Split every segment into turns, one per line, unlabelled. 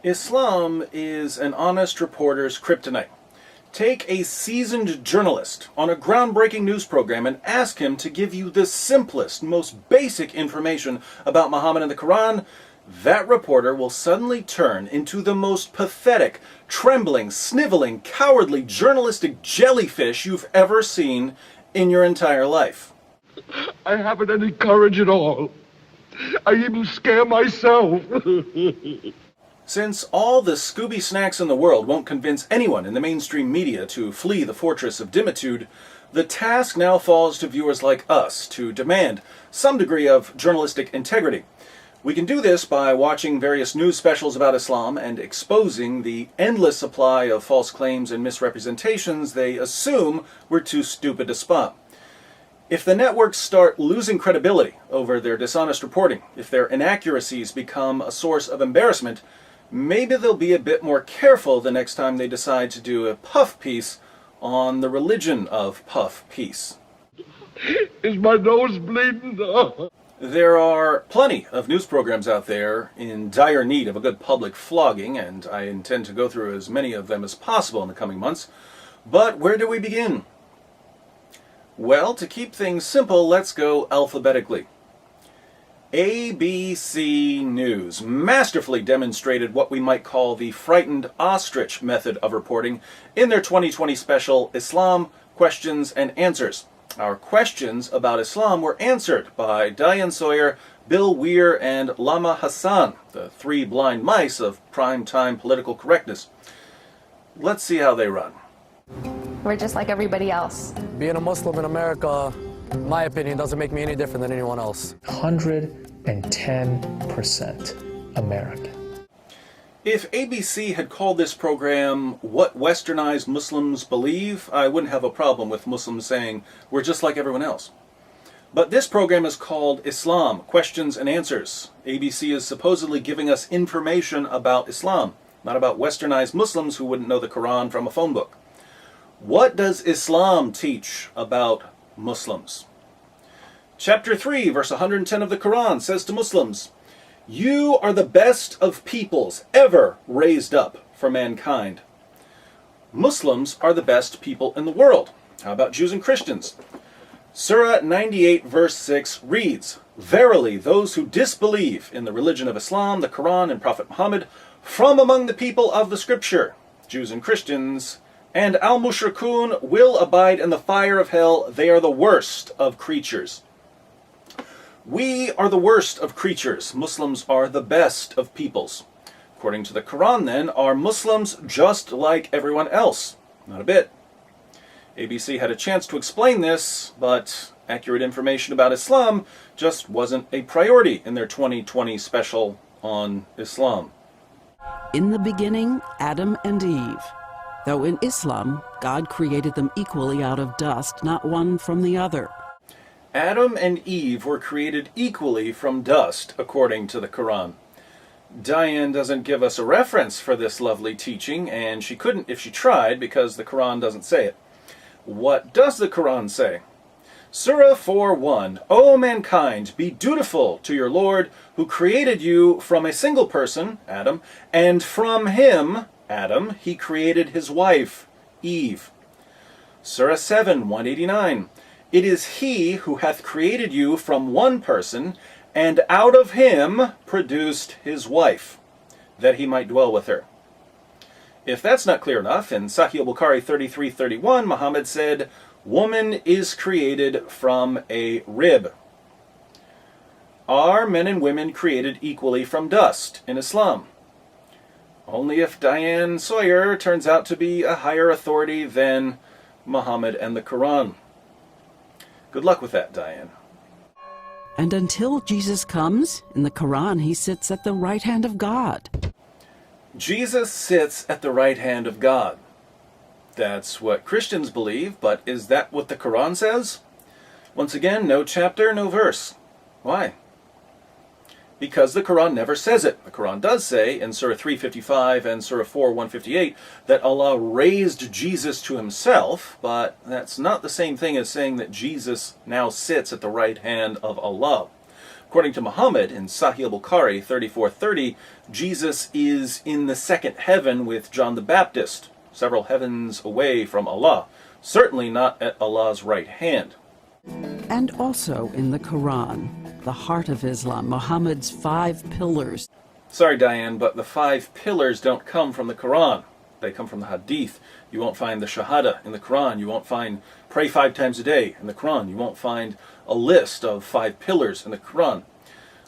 Islam is an honest reporter's kryptonite. Take a seasoned journalist on a groundbreaking news program and ask him to give you the simplest, most basic information about Muhammad and the Quran. That reporter will suddenly turn into the most pathetic, trembling, sniveling, cowardly journalistic jellyfish you've ever seen in your entire life.
I haven't any courage at all. I even scare myself.
Since all the Scooby snacks in the world won't convince anyone in the mainstream media to flee the fortress of dimitude, the task now falls to viewers like us to demand some degree of journalistic integrity. We can do this by watching various news specials about Islam and exposing the endless supply of false claims and misrepresentations they assume we're too stupid to spot. If the networks start losing credibility over their dishonest reporting, if their inaccuracies become a source of embarrassment, maybe they'll be a bit more careful the next time they decide to do a puff piece on the religion of puff piece.
Is my nose bleeding?
There are plenty of news programs out there in dire need of a good public flogging, and I intend to go through as many of them as possible in the coming months. But where do we begin? Well, to keep things simple, let's go alphabetically. ABC News masterfully demonstrated what we might call the frightened ostrich method of reporting in their 2020 special, Islam, Questions and Answers. Our questions about Islam were answered by Diane Sawyer, Bill Weir, and Lama Hassan, the three blind mice of prime-time political correctness. Let's see how they run.
We're just like everybody else.
Being a Muslim in America, in my opinion, doesn't make me any different than anyone else.
110% American.
If ABC had called this program What Westernized Muslims Believe, I wouldn't have a problem with Muslims saying we're just like everyone else. But this program is called Islam, Questions and Answers. ABC is supposedly giving us information about Islam, not about Westernized Muslims who wouldn't know the Quran from a phone book. What does Islam teach about Muslims? Chapter 3, verse 110 of the Quran says to Muslims, "You are the best of peoples ever raised up for mankind." Muslims are the best people in the world. How about Jews and Christians? Surah 98, verse 6 reads, "Verily, those who disbelieve in the religion of Islam, the Quran, and Prophet Muhammad, from among the people of the Scripture, Jews and Christians, and al-mushrikun will abide in the fire of hell. They are the worst of creatures." We are the worst of creatures. Muslims are the best of peoples. According to the Quran, then, are Muslims just like everyone else? Not a bit. ABC had a chance to explain this, but accurate information about Islam just wasn't a priority in their 2020 special on Islam.
In the beginning, Adam and Eve. Though in Islam, God created them equally out of dust, not one from the other.
Adam and Eve were created equally from dust, according to the Quran. Diane doesn't give us a reference for this lovely teaching, and she couldn't if she tried because the Quran doesn't say it. What does the Quran say? Surah 4:1, "O mankind, be dutiful to your Lord, who created you from a single person, Adam, and from him, Adam, he created his wife, Eve." Surah 7:189, "It is he who hath created you from one person, and out of him produced his wife, that he might dwell with her." If that's not clear enough, in Sahih al-Bukhari 33:31, Muhammad said, "Woman is created from a rib." Are men and women created equally from dust in Islam? Only if Diane Sawyer turns out to be a higher authority than Muhammad and the Quran. Good luck with that, Diane.
And until Jesus comes, in the Quran, he sits at the right hand of God.
Jesus sits at the right hand of God. That's what Christians believe, but is that what the Quran says? Once again, no chapter, no verse. Why? Because the Quran never says it. The Quran does say in Surah 3:55 and Surah 4:158 that Allah raised Jesus to himself, but that's not the same thing as saying that Jesus now sits at the right hand of Allah. According to Muhammad in Sahih al-Bukhari 34:30, Jesus is in the second heaven with John the Baptist, several heavens away from Allah, certainly not at Allah's right hand.
And also in the Quran, the heart of Islam, Muhammad's 5 pillars.
Sorry, Diane, but the 5 pillars don't come from the Quran. They come from the Hadith. You won't find the Shahada in the Quran. You won't find pray 5 times a day in the Quran. You won't find a list of 5 pillars in the Quran.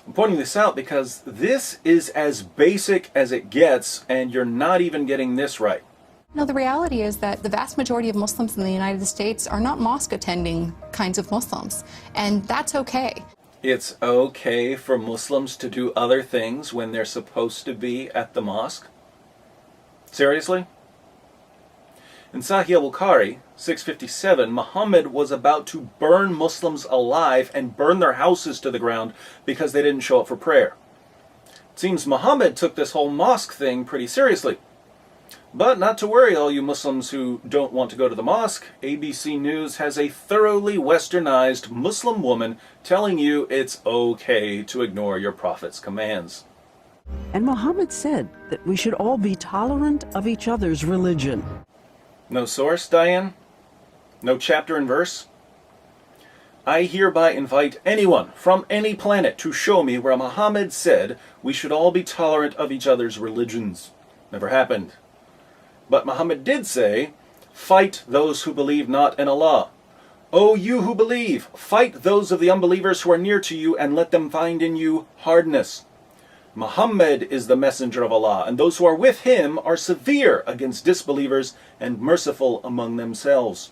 I'm pointing this out because this is as basic as it gets, and you're not even getting this right.
No, the reality is that the vast majority of Muslims in the United States are not mosque attending kinds of Muslims, and that's okay.
It's okay for Muslims to do other things when they're supposed to be at the mosque? Seriously? In Sahih al-Bukhari 657, Muhammad was about to burn Muslims alive and burn their houses to the ground because they didn't show up for prayer. It seems Muhammad took this whole mosque thing pretty seriously. But not to worry, all you Muslims who don't want to go to the mosque. ABC News has a thoroughly westernized Muslim woman telling you it's okay to ignore your prophet's commands.
And Muhammad said that we should all be tolerant of each other's religion.
No source, Diane? No chapter and verse? I hereby invite anyone from any planet to show me where Muhammad said we should all be tolerant of each other's religions. Never happened. But Muhammad did say, fight those who believe not in Allah. O you who believe, fight those of the unbelievers who are near to you and let them find in you hardness. Muhammad is the messenger of Allah, and those who are with him are severe against disbelievers and merciful among themselves.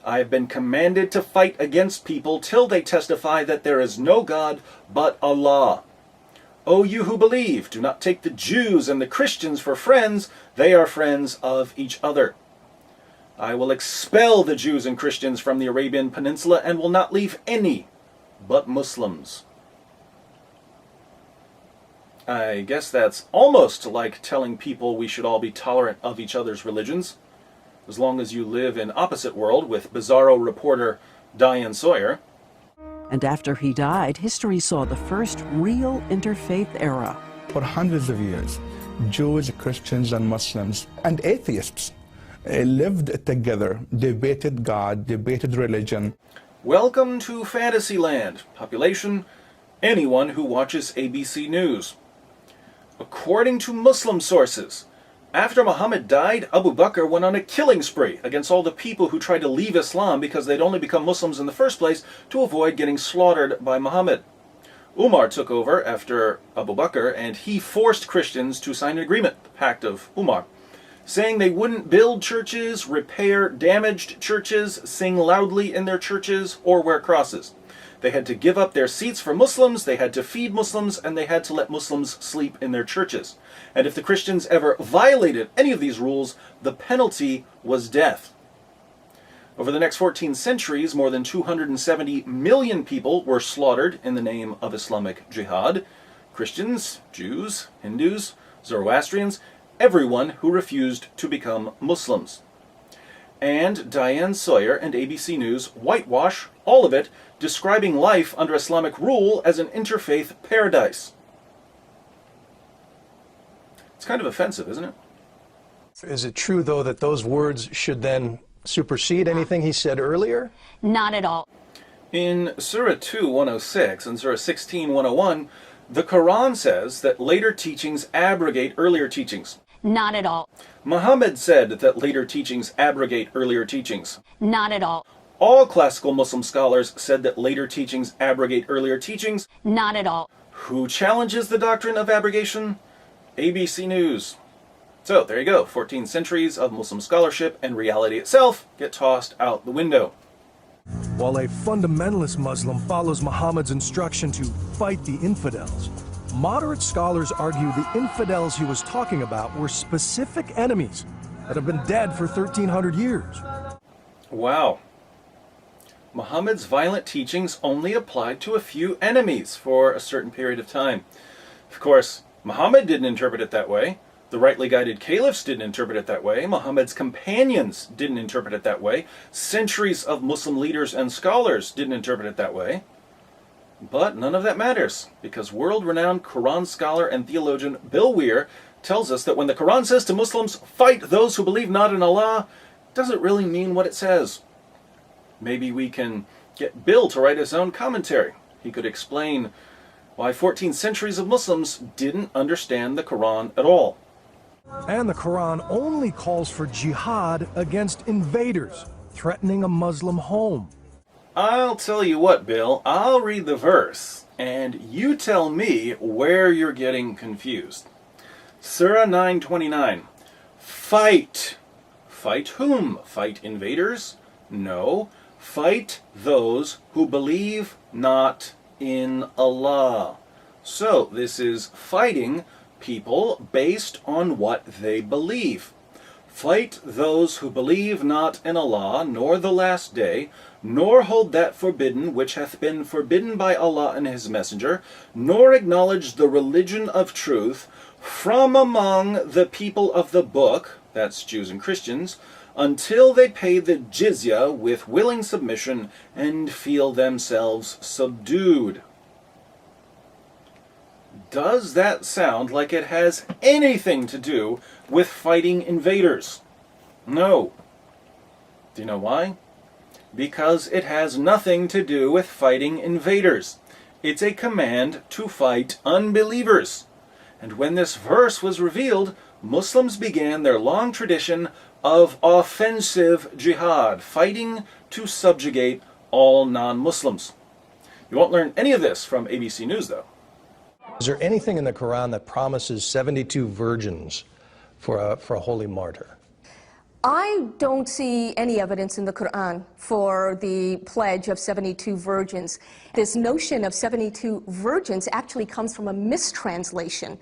I have been commanded to fight against people till they testify that there is no God but Allah. O you who believe, do not take the Jews and the Christians for friends, they are friends of each other. I will expel the Jews and Christians from the Arabian Peninsula and will not leave any but Muslims. I guess that's almost like telling people we should all be tolerant of each other's religions, as long as you live in opposite world with Bizarro reporter Diane Sawyer.
And after he died, history saw the first real interfaith era.
For hundreds of years, Jews, Christians, and Muslims, and atheists lived together, debated God, debated religion.
Welcome to Fantasyland. Population, anyone who watches ABC News. According to Muslim sources, after Muhammad died, Abu Bakr went on a killing spree against all the people who tried to leave Islam because they'd only become Muslims in the first place to avoid getting slaughtered by Muhammad. Umar took over after Abu Bakr, and he forced Christians to sign an agreement, the Pact of Umar, saying they wouldn't build churches, repair damaged churches, sing loudly in their churches, or wear crosses. They had to give up their seats for Muslims, they had to feed Muslims, and they had to let Muslims sleep in their churches. And if the Christians ever violated any of these rules, the penalty was death. Over the next 14 centuries, more than 270 million people were slaughtered in the name of Islamic jihad. Christians, Jews, Hindus, Zoroastrians, everyone who refused to become Muslims. And Diane Sawyer and ABC News whitewash all of it, describing life under Islamic rule as an interfaith paradise. It's kind of offensive, isn't it?
Is it true, though, that those words should then supersede anything he said earlier?
Not at all.
In Surah 2:106 and Surah 16:101, the Quran says that later teachings abrogate earlier teachings.
Not at all.
Muhammad said that later teachings abrogate earlier teachings.
Not at all.
All classical Muslim scholars said that later teachings abrogate earlier teachings.
Not at all.
Who challenges the doctrine of abrogation? ABC News. So there you go, 14 centuries of Muslim scholarship and reality itself get tossed out the window.
While a fundamentalist Muslim follows Muhammad's instruction to fight the infidels, moderate scholars argue the infidels he was talking about were specific enemies that have been dead for 1,300 years.
Wow. Muhammad's violent teachings only applied to a few enemies for a certain period of time. Of course, Muhammad didn't interpret it that way. The rightly guided caliphs didn't interpret it that way. Muhammad's companions didn't interpret it that way. Centuries of Muslim leaders and scholars didn't interpret it that way. But none of that matters, because world-renowned Quran scholar and theologian Bill Weir tells us that when the Quran says to Muslims, fight those who believe not in Allah, it doesn't really mean what it says. Maybe we can get Bill to write his own commentary. He could explain why 14 centuries of Muslims didn't understand the Quran at all.
And the Quran only calls for jihad against invaders threatening a Muslim home.
I'll tell you what, Bill, I'll read the verse, and you tell me where you're getting confused. Surah 9:29. Fight. Fight whom? Fight invaders? No. Fight those who believe not in Allah. So this is fighting people based on what they believe. Fight those who believe not in Allah, nor the last day, nor hold that forbidden which hath been forbidden by Allah and His Messenger, nor acknowledge the religion of truth from among the people of the book, that's Jews and Christians, until they pay the jizya with willing submission and feel themselves subdued. Does that sound like it has anything to do with fighting invaders? No. Do you know why? Because it has nothing to do with fighting invaders. It's a command to fight unbelievers. And when this verse was revealed, Muslims began their long tradition of offensive jihad, fighting to subjugate all non-Muslims. You won't learn any of this from ABC News, though.
Is there anything in the Quran that promises 72 virgins for a holy martyr?
I don't see any evidence in the Quran for the pledge of 72 virgins. This notion of 72 virgins actually comes from a mistranslation,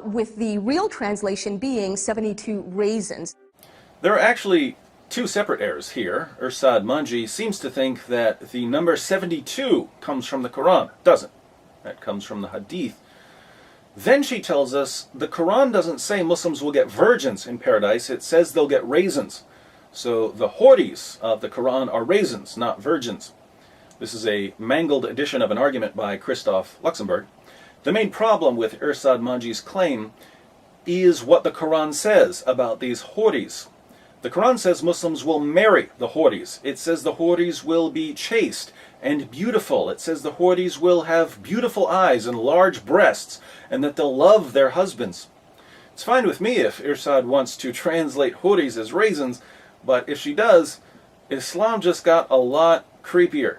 with the real translation being 72 raisins. There are actually two separate errors here. Irsad Manji seems to think that the number 72 comes from the Quran. It doesn't. That comes from the Hadith. Then she tells us the Quran doesn't say Muslims will get virgins in paradise, it says they'll get raisins. So the houris of the Quran are raisins, not virgins. This is a mangled edition of an argument by Christoph Luxemburg. The main problem with Irsad Manji's claim is what the Quran says about these houris. The Quran says Muslims will marry the houris. It says the houris will be chaste and beautiful. It says the houris will have beautiful eyes and large breasts, and that they'll love their husbands. It's fine with me if Irsad wants to translate houris as raisins, but if she does, Islam just got a lot creepier.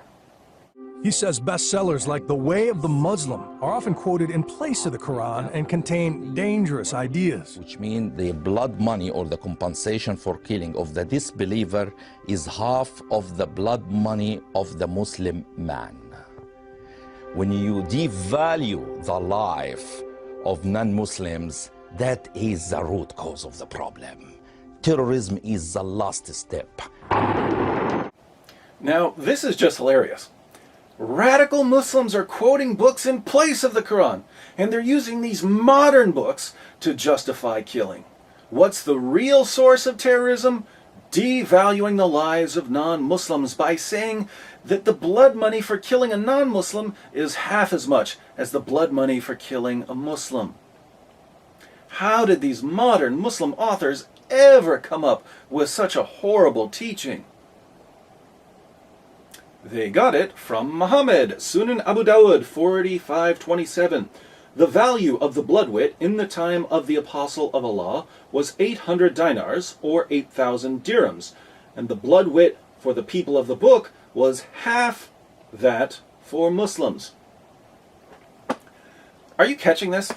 He says bestsellers like The Way of the Muslim are often quoted in place of the Quran and contain dangerous ideas.
Which means the blood money or the compensation for killing of the disbeliever is half of the blood money of the Muslim man. When you devalue the life of non-Muslims, that is the root cause of the problem. Terrorism is the last step.
Now, this is just hilarious. Radical Muslims are quoting books in place of the Quran, and they're using these modern books to justify killing. What's the real source of terrorism? Devaluing the lives of non-Muslims by saying that the blood money for killing a non-Muslim is half as much as the blood money for killing a Muslim. How did these modern Muslim authors ever come up with such a horrible teaching? They got it from Muhammad, Sunan Abu Dawud 45:27. The value of the blood wit in the time of the Apostle of Allah was 800 dinars, or 8,000 dirhams, and the blood wit for the people of the book was half that for Muslims. Are you catching this?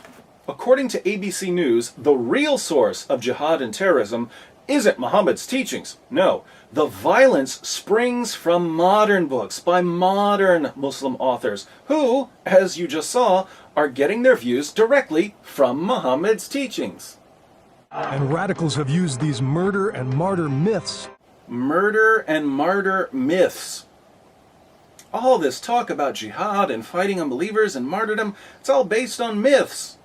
According to ABC News, the real source of jihad and terrorism isn't Muhammad's teachings. No, the violence springs from modern books by modern Muslim authors who, as you just saw, are getting their views directly from Muhammad's teachings.
And radicals have used these murder and martyr myths.
Murder and martyr myths. All this talk about jihad and fighting unbelievers and martyrdom, it's all based on myths.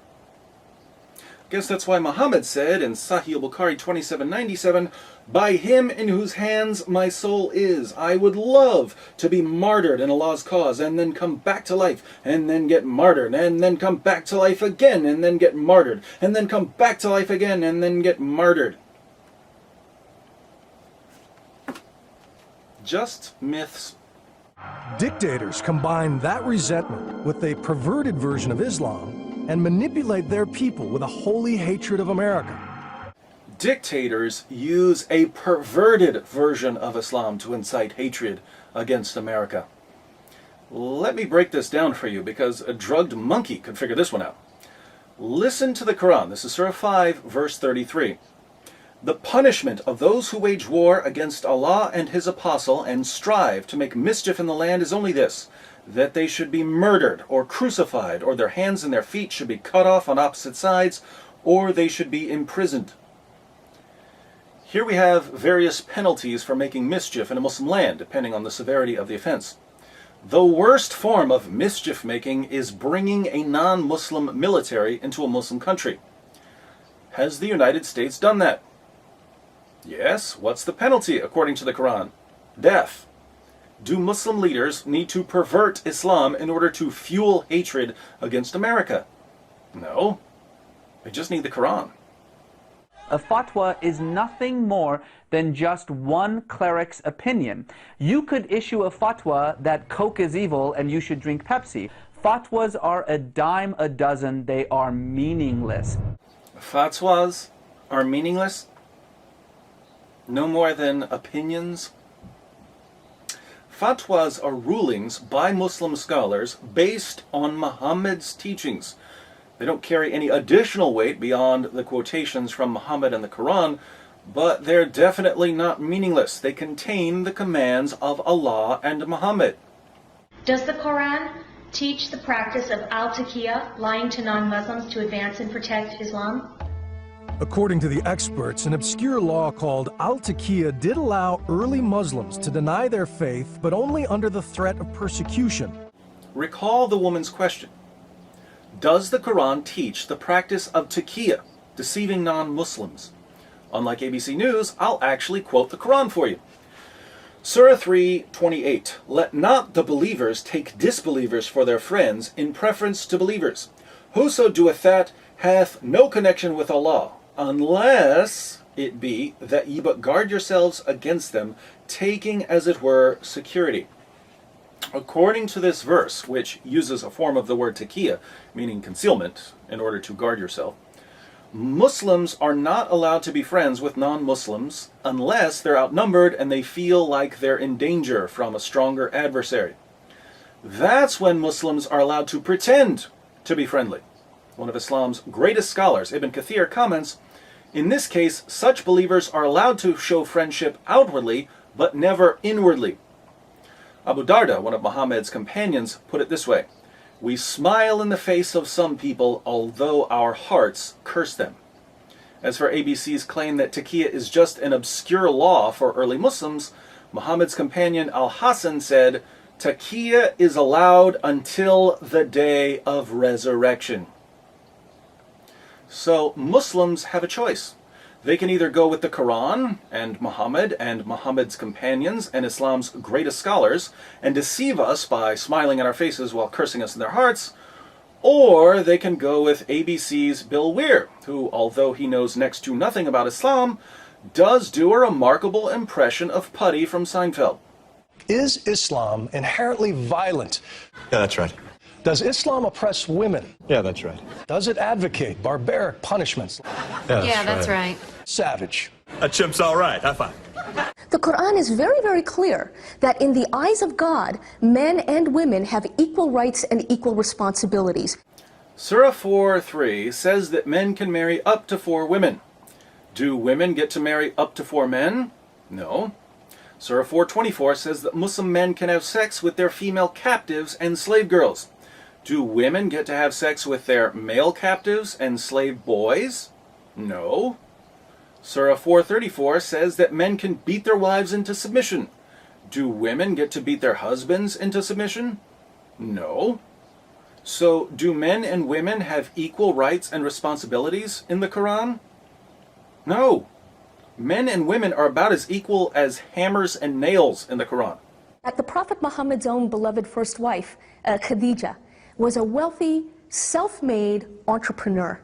Guess that's why Muhammad said in Sahih al-Bukhari 2797, "By him in whose hands my soul is, I would love to be martyred in Allah's cause and then come back to life and then get martyred and then come back to life again and then get martyred and then come back to life again and then get martyred." Just myths.
Dictators combine that resentment with a perverted version of Islam and manipulate their people with a holy hatred of America.
Dictators use a perverted version of Islam to incite hatred against America. Let me break this down for you because a drugged monkey could figure this one out. Listen to the Quran. This is Surah 5, verse 33. "The punishment of those who wage war against Allah and His Apostle and strive to make mischief in the land is only this, that they should be murdered or crucified, or their hands and their feet should be cut off on opposite sides, or they should be imprisoned." Here we have various penalties for making mischief in a Muslim land, depending on the severity of the offense. The worst form of mischief making is bringing a non-Muslim military into a Muslim country. Has the United States done that? Yes. What's the penalty according to the Quran? Death. Do Muslim leaders need to pervert Islam in order to fuel hatred against America? No. They just need the Quran.
A fatwa is nothing more than just one cleric's opinion. You could issue a fatwa that Coke is evil and you should drink Pepsi. Fatwas are a dime a dozen. They are meaningless.
Fatwas are meaningless? No more than opinions? Fatwas are rulings by Muslim scholars based on Muhammad's teachings. They don't carry any additional weight beyond the quotations from Muhammad and the Quran, but they're definitely not meaningless. They contain the commands of Allah and Muhammad.
Does the Quran teach the practice of al-taqiyya, lying to non-Muslims to advance and protect Islam?
According to the experts, an obscure law called al-taqiyya did allow early Muslims to deny their faith, but only under the threat of persecution.
Recall the woman's question. Does the Quran teach the practice of taqiyya, deceiving non-Muslims? Unlike ABC News, I'll actually quote the Quran for you. Surah 3:28. "Let not the believers take disbelievers for their friends in preference to believers. Whoso doeth that hath no connection with Allah, unless it be that ye but guard yourselves against them, taking as it were security." According to this verse, which uses a form of the word taqiyya, meaning concealment, in order to guard yourself, Muslims are not allowed to be friends with non-Muslims unless they're outnumbered and they feel like they're in danger from a stronger adversary. That's when Muslims are allowed to pretend to be friendly. One of Islam's greatest scholars, Ibn Kathir, comments, "In this case, such believers are allowed to show friendship outwardly, but never inwardly." Abu Darda, one of Muhammad's companions, put it this way, "We smile in the face of some people, although our hearts curse them." As for ABC's claim that taqiyya is just an obscure law for early Muslims, Muhammad's companion Al-Hasan said, "Taqiyya is allowed until the day of resurrection." So Muslims have a choice. They can either go with the Quran and Muhammad's companions and Islam's greatest scholars and deceive us by smiling in our faces while cursing us in their hearts, or they can go with ABC's Bill Weir, who, although he knows next to nothing about Islam, does do a remarkable impression of Putty from Seinfeld.
Is Islam inherently violent?
Yeah, that's right.
Does Islam oppress women?
Yeah, that's right.
Does it advocate barbaric punishments?
Yeah, that's
right.
Savage.
A chimp's all right. High five.
The Quran is very, very clear that in the eyes of God, men and women have equal rights and equal responsibilities.
Surah 4:3 says that men can marry up to 4 women. Do women get to marry up to 4 men? No. Surah 4:24 says that Muslim men can have sex with their female captives and slave girls. Do women get to have sex with their male captives and slave boys? No. Surah 4:34 says that men can beat their wives into submission. Do women get to beat their husbands into submission? No. So, do men and women have equal rights and responsibilities in the Quran? No. Men and women are about as equal as hammers and nails in the Quran.
The Prophet Muhammad's own beloved first wife, Khadija, was a wealthy, self-made entrepreneur.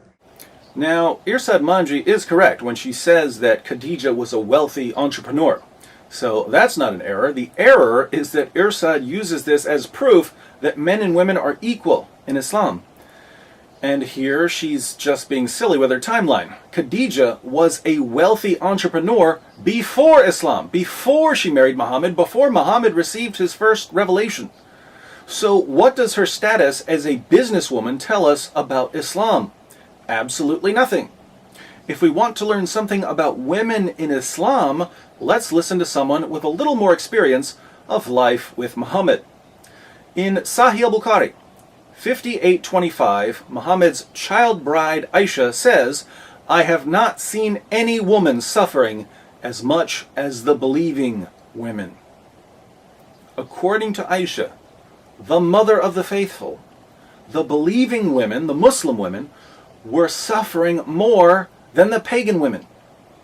Now, Irsad Manji is correct when she says that Khadija was a wealthy entrepreneur. So that's not an error. The error is that Irsad uses this as proof that men and women are equal in Islam. And here she's just being silly with her timeline. Khadija was a wealthy entrepreneur before Islam, before she married Muhammad, before Muhammad received his first revelation. So what does her status as a businesswoman tell us about Islam? Absolutely nothing. If we want to learn something about women in Islam, let's listen to someone with a little more experience of life with Muhammad. In Sahih al-Bukhari, 5825, Muhammad's child bride Aisha says, "I have not seen any woman suffering as much as the believing women." According to Aisha, the mother of the faithful, the believing women, the Muslim women, were suffering more than the pagan women.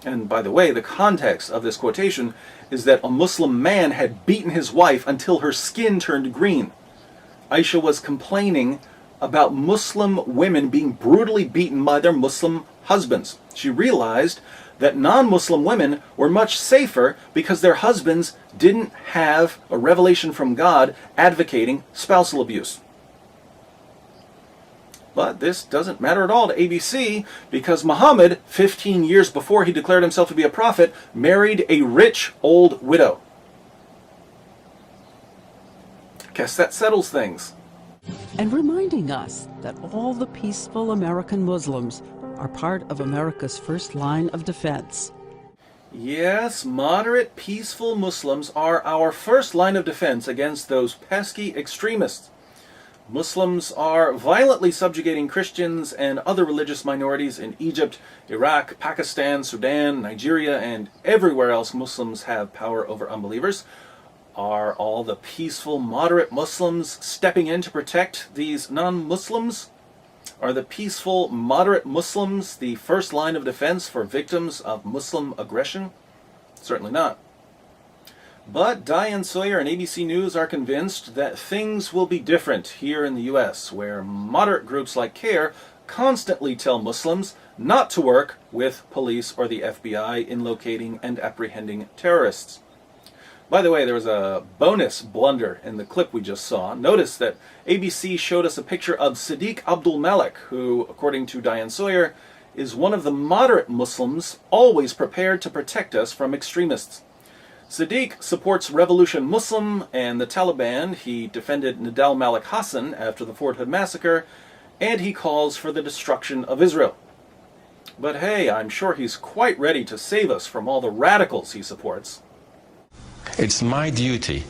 And by the way, the context of this quotation is that a Muslim man had beaten his wife until her skin turned green. Aisha was complaining about Muslim women being brutally beaten by their Muslim husbands. She realized that non-Muslim women were much safer because their husbands didn't have a revelation from God advocating spousal abuse. But this doesn't matter at all to ABC because Muhammad, 15 years before he declared himself to be a prophet, married a rich old widow. Guess that settles things.
And reminding us that all the peaceful American Muslims are part of America's first line of defense.
Yes, moderate, peaceful Muslims are our first line of defense against those pesky extremists. Muslims are violently subjugating Christians and other religious minorities in Egypt, Iraq, Pakistan, Sudan, Nigeria, and everywhere else Muslims have power over unbelievers. Are all the peaceful, moderate Muslims stepping in to protect these non-Muslims? Are the peaceful, moderate Muslims the first line of defense for victims of Muslim aggression? Certainly not. But Diane Sawyer and ABC News are convinced that things will be different here in the U.S., where moderate groups like CARE constantly tell Muslims not to work with police or the FBI in locating and apprehending terrorists. By the way, there was a bonus blunder in the clip we just saw. Notice that ABC showed us a picture of Sadiq Abdul Malik, who, according to Diane Sawyer, is one of the moderate Muslims always prepared to protect us from extremists. Sadiq supports Revolution Muslim and the Taliban. He defended Nidal Malik Hassan after the Fort Hood massacre, and he calls for the destruction of Israel. But hey, I'm sure he's quite ready to save us from all the radicals he supports.
It's my duty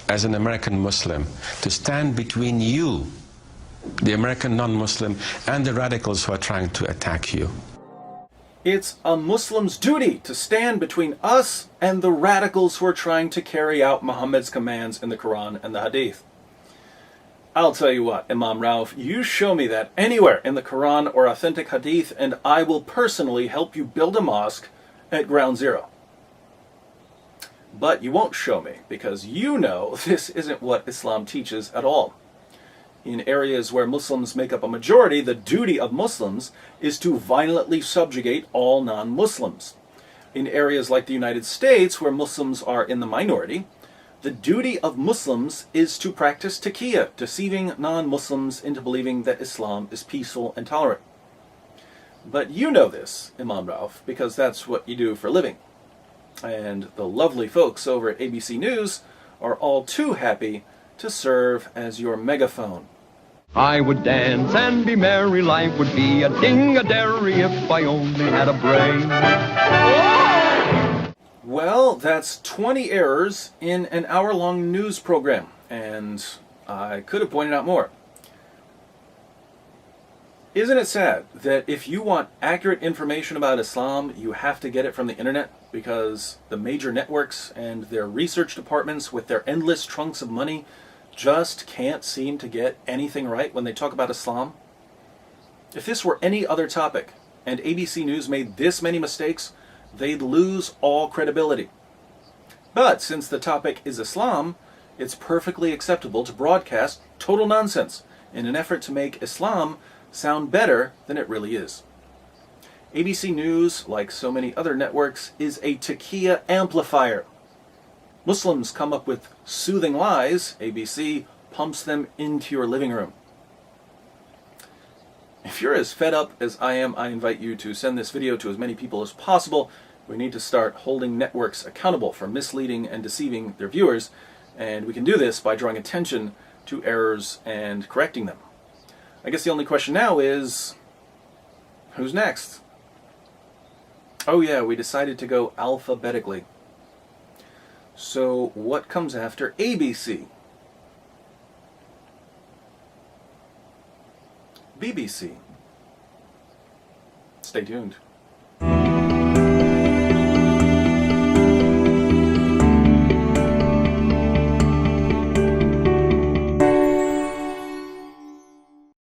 as an American Muslim to stand between you, the American non-Muslim, and the radicals who are trying to attack you.
It's a Muslim's duty to stand between us and the radicals who are trying to carry out Muhammad's commands in the Quran and the Hadith. I'll tell you what, Imam Rauf, you show me that anywhere in the Quran or authentic Hadith, and I will personally help you build a mosque at ground zero. But you won't show me, because you know this isn't what Islam teaches at all. In areas where Muslims make up a majority, the duty of Muslims is to violently subjugate all non-Muslims. In areas like the United States, where Muslims are in the minority, the duty of Muslims is to practice taqiyya, deceiving non-Muslims into believing that Islam is peaceful and tolerant. But you know this, Imam Rauf, because that's what you do for a living. And the lovely folks over at ABC News are all too happy to serve as your megaphone.
I would dance and be merry, life would be a ding-a-dairy if I only had a brain.
Well, that's 20 errors in an hour-long news program, and I could have pointed out more. Isn't it sad that if you want accurate information about Islam, you have to get it from the internet? Because the major networks and their research departments with their endless trunks of money just can't seem to get anything right when they talk about Islam? If this were any other topic, and ABC News made this many mistakes, they'd lose all credibility. But since the topic is Islam, it's perfectly acceptable to broadcast total nonsense in an effort to make Islam sound better than it really is. ABC News, like so many other networks, is a taqiyya amplifier. Muslims come up with soothing lies, ABC pumps them into your living room. If you're as fed up as I am, I invite you to send this video to as many people as possible. We need to start holding networks accountable for misleading and deceiving their viewers, and we can do this by drawing attention to errors and correcting them. I guess the only question now is, who's next? Oh yeah, we decided to go alphabetically. So what comes after ABC? BBC. Stay tuned.